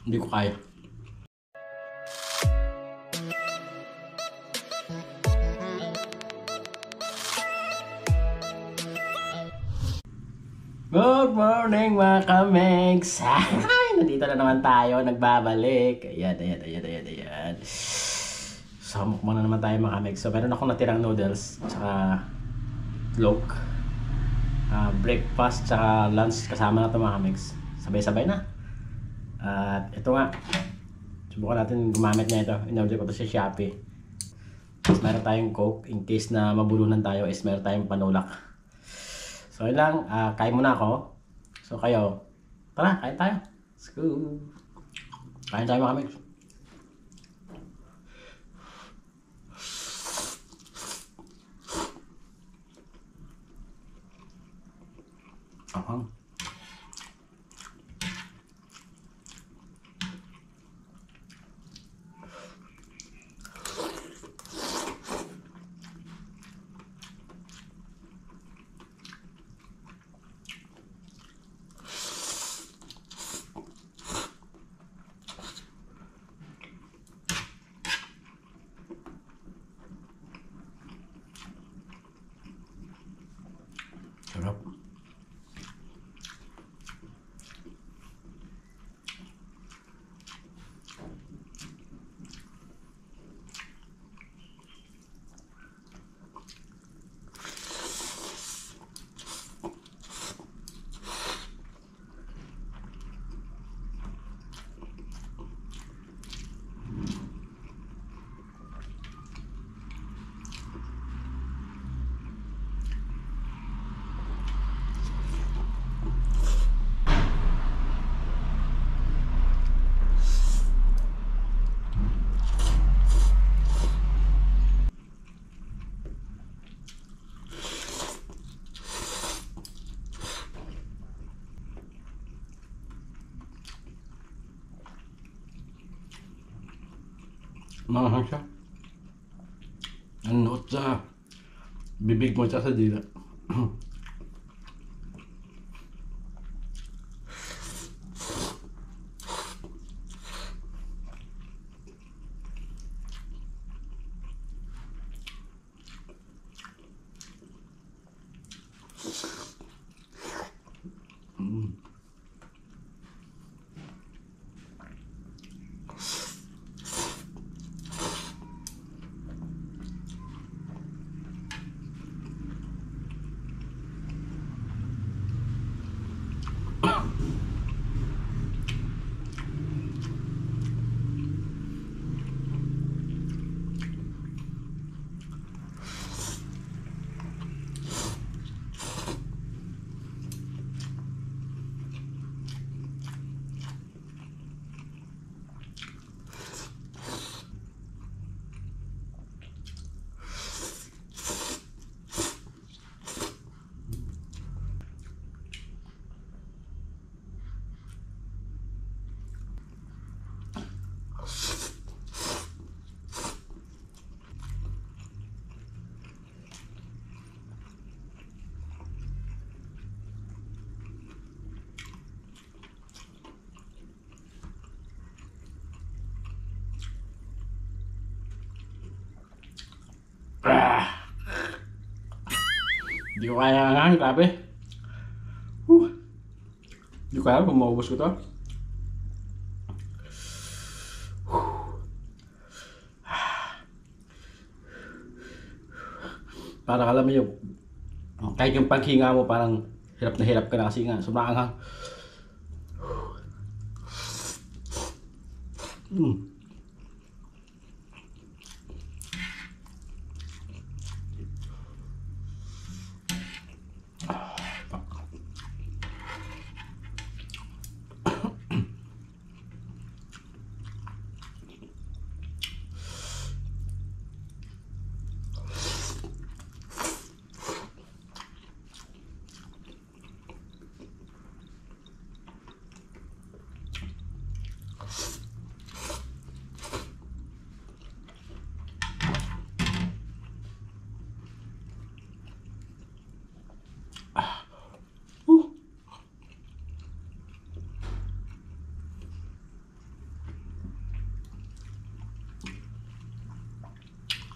Hindi ko kaya. Good morning mga kamegs! Nandito na naman tayo, nagbabalik. Ayan. So, mukbang na naman tayo mga kamegs. So, meron akong natirang noodles, tsaka look. Breakfast, tsaka lunch kasama na ito mga kamegs. Sabay-sabay na. At ito nga, subukan natin gumamit na ito. In-order ko ito sa Shopee. Tapos meron tayong Coke, in case na mabulunan tayo is meron tayong panulak. So yun lang, kain muna ako. So kayo, tara, kain tayo. Let's go. Kain tayo mga kamigs. Sarap. Mahal siya. Ang nuot sa bibig mo siya sa dila. Hindi ko kaya nga, grabe. Hindi ko kaya kung maubos ko to. Parang alam mo yung kahit yung paghinga mo parang hirap na hirap ka na kasi nga sobrang anghang.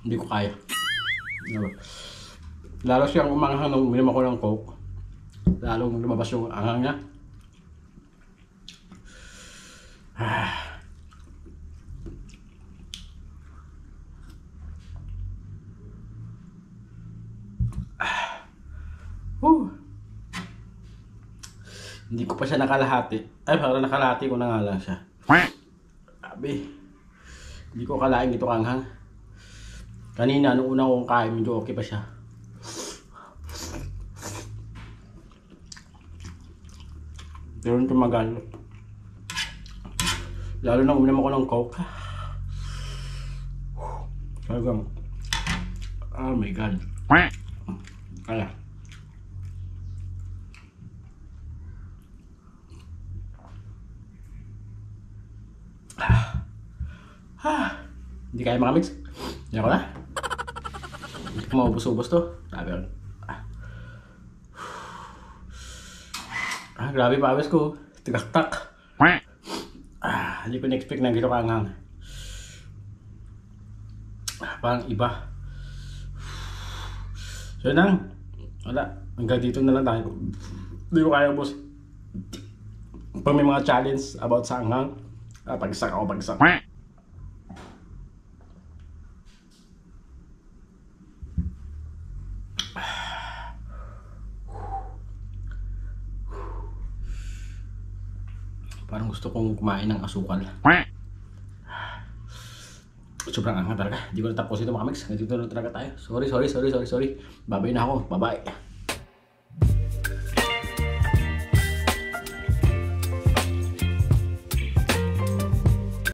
Hindi ko kaya. Lalo siyang umanghang nung uminom ako ng Coke. Lalong lumabas yung anghang niya. Hindi ko pa siya nakalahati. Ay, parang nakalahati ko na nga lang siya. Sabi, hindi ko kalaing ito kanghang. Kanina, nung una kong kain, medyo okay pa siya. Pero nung tumagal, lalo na uminom ako ng Coke. Talagang, oh my God. Kaya. Hindi kaya mga mix. Hindi ako na. Hindi ko maubos-ubos to. Sabi ko. Grabe pawis ko. Tigak-tak. Hindi ko na-expect na gito kaanghang. Parang iba. So yun lang. Wala. Hanggang dito na lang tayo. Hindi ko kaya ubos. Pag may mga challenge about sa anghang, pagsak ako, pagsak. Parang gusto kong kumain ng asukal. Sobrang anghang talaga. Hindi ko na tapos ito mga mix. Dito na talaga tayo. Sorry. Babay na ako. Bye-bye.